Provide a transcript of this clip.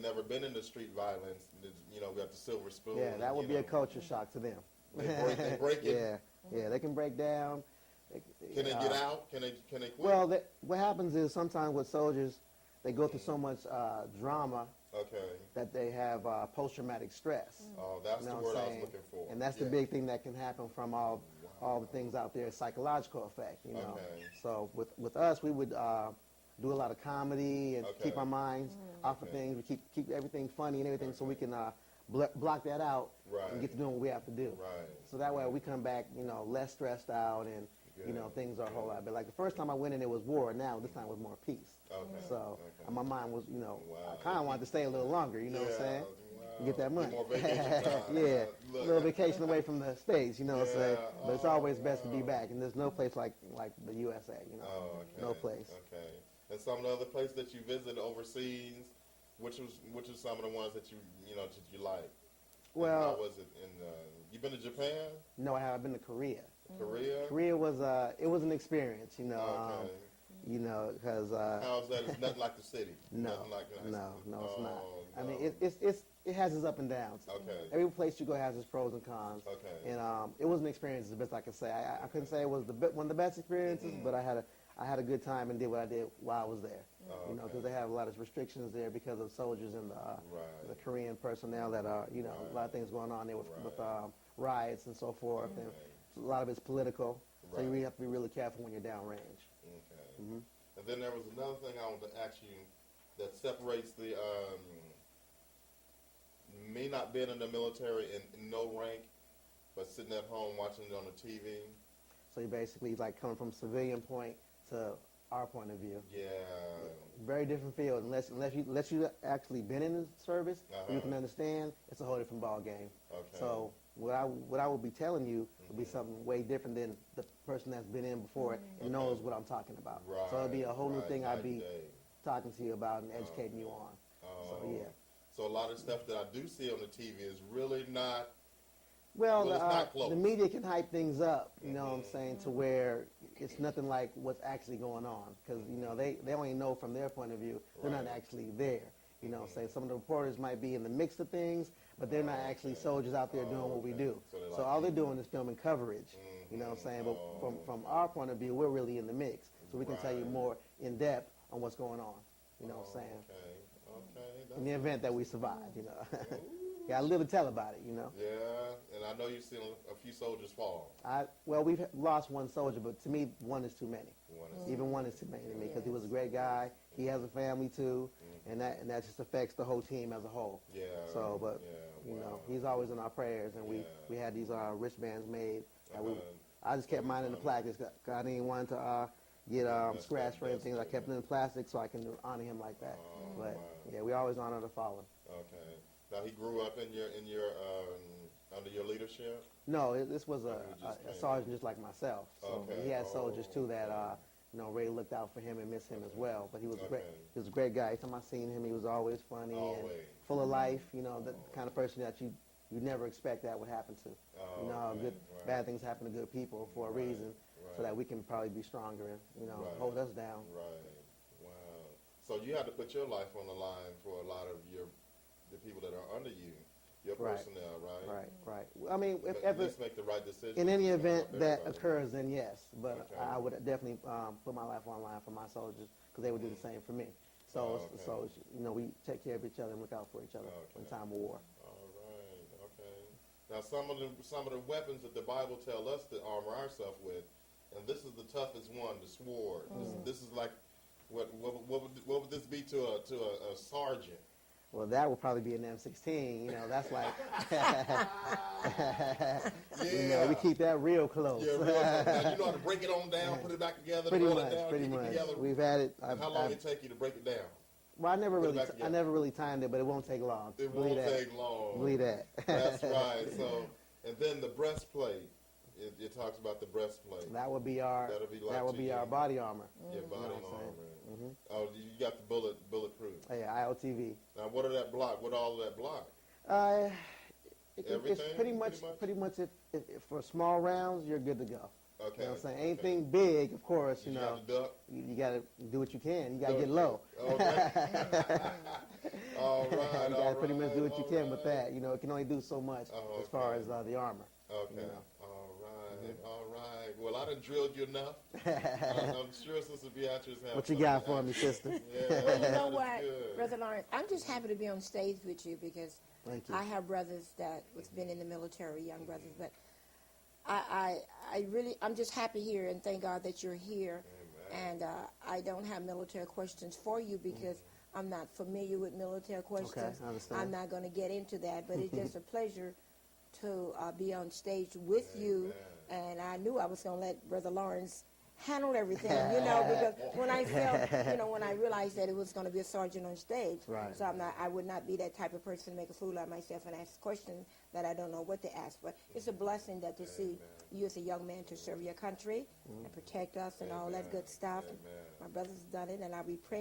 never been into street violence, you know, we got the silver spoon. Yeah, that would be a culture shock to them. They break it. Yeah, they can break down. Can they get out? Can they quit? Well, what happens is sometimes with soldiers, they go through so much drama that they have post-traumatic stress. Oh, that's the word I was looking for. And that's the big thing that can happen from all the things out there, psychological effect, you know. So with us, we would do a lot of comedy and keep our minds off of things. We keep everything funny and everything so we can block that out and get to doing what we have to do. So that way we come back, you know, less stressed out and, you know, things are a whole lot better. Like the first time I went in, it was war. Now this time it was more peace. So my mind was, you know, I kind of wanted to stay a little longer, you know what I'm saying? Get that money. More vacation time. Yeah, a little vacation away from the States, you know what I'm saying? But it's always best to be back, and there's no place like the USA, you know, no place. And some of the other places that you visited overseas, which was some of the ones that you like? Well, how was it in? You been to Japan? No, I haven't. I've been to Korea. Korea? Korea was it was an experience, you know. You know, because how's that? It's nothing like the city. No, like no, it's not. No. I mean, it has its up and downs. Every place you go has its pros and cons. And it was an experience, the best I could say. I couldn't say it was one of the best experiences, but I had a good time and did what I did while I was there. You know, because they have a lot of restrictions there because of soldiers and the Korean personnel that are, you know, a lot of things going on there with riots and so forth. And a lot of it's political, so you really have to be really careful when you're downrange. And then there was another thing I wanted to ask you that separates the me not being in the military and no rank, but sitting at home watching it on the TV. So you basically like coming from civilian point to our point of view. Yeah. Very different field. Unless you actually been in the service, you can understand. It's a whole different ball game. So what I would be telling you would be something way different than the person that's been in before and knows what I'm talking about. So it'd be a whole new thing I'd be talking to you about and educating you on. So yeah. So a lot of stuff that I do see on the TV is really not. Well, it's not close. The media can hype things up, you know what I'm saying, to where it's nothing like what's actually going on. Because, you know, they only know from their point of view. They're not actually there. You know what I'm saying? Some of the reporters might be in the mix of things, but they're not actually soldiers out there doing what we do. So all they're doing is filming coverage, you know what I'm saying? But from our point of view, we're really in the mix. So we can tell you more in depth on what's going on, you know what I'm saying? In the event that we survive, you know. Yeah, I live to tell about it, you know. Yeah, and I know you've seen a few soldiers fall. Well, we've lost one soldier, but to me, one is too many. Even one is too many to me because he was a great guy. He has a family too, and that just affects the whole team as a whole. Yeah. So, but you know, he's always in our prayers, and we had these wristbands made. I just kept mine in the plastic. I didn't want to get scratched or anything. I kept it in plastic so I can honor him like that. But yeah, we always honor the fallen. Okay. Now he grew up in your under your leadership? No, this was a sergeant just like myself. So he had soldiers too that you know, Ray looked out for him and missed him as well. But he was great. He was a great guy. Every time I seen him, he was always funny and full of life. You know, the kind of person that you never expect that would happen to. You know, bad things happen to good people for a reason, so that we can probably be stronger and, you know, hold us down. Wow. So you had to put your life on the line for a lot of the people that are under you, your personnel, Right. I mean, if at least make the right decision. In any event that occurs, then yes. But I would definitely put my life on the line for my soldiers because they would do the same for me. So, you know, we take care of each other and look out for each other in time of war. All right. Okay. Now, some of the weapons that the Bible tells us to armor ourselves with, and this is the toughest one, the sword. This is like, what would this be to a sergeant? Well, that would probably be an M16. You know, that's like, you know, we keep that real close. Yeah, real close. Now, you know how to break it on down, put it back together, roll it down, keep it together. We've had it. How long did it take you to break it down? Well, I never really timed it, but it won't take long. It won't take long. Believe that. That's right. So, and then the breastplate. It talks about the breastplate. That would be our. That would be our body armor. Your body armor. Oh, you got the bulletproof. Yeah, IOTV. Now, what are that block? What all of that block? It's pretty much if for small rounds, you're good to go. Okay. You know what I'm saying? Okay. Anything big, of course, Did you you know, have to duck? you got to do what you can. You got to Duck. get low. Okay. All right. You got to pretty much do what you can with that. You know, it can only do so much Oh, as far okay. as the armor. Okay. You know. All right. All right. Well, I done drilled you enough. I'm sure Sister Beatrice has What you something got to for add. me, sister? Yeah, Well, you know that is what, good. Brother Lawrence, I'm just happy to be on stage with you because Thank you. I have brothers that was been in the military, young brothers, but I really, I'm just happy here and thank God that you're here. Amen. And I don't have military questions for you because I'm not familiar with military questions. I understand. I'm not going to get into that, but it's just a pleasure to be on stage with you. And I knew I was going to let Brother Lawrence handle everything, you know, because when I felt, you know, when I realized that it was going to be a sergeant on stage, Right. so I would not be that type of person to make a fool out of myself and ask questions that I don't know what to ask. But it's a blessing that to see you as a young man to serve your country and protect us and all that good stuff. Amen. My brother's done it, and I'll be praying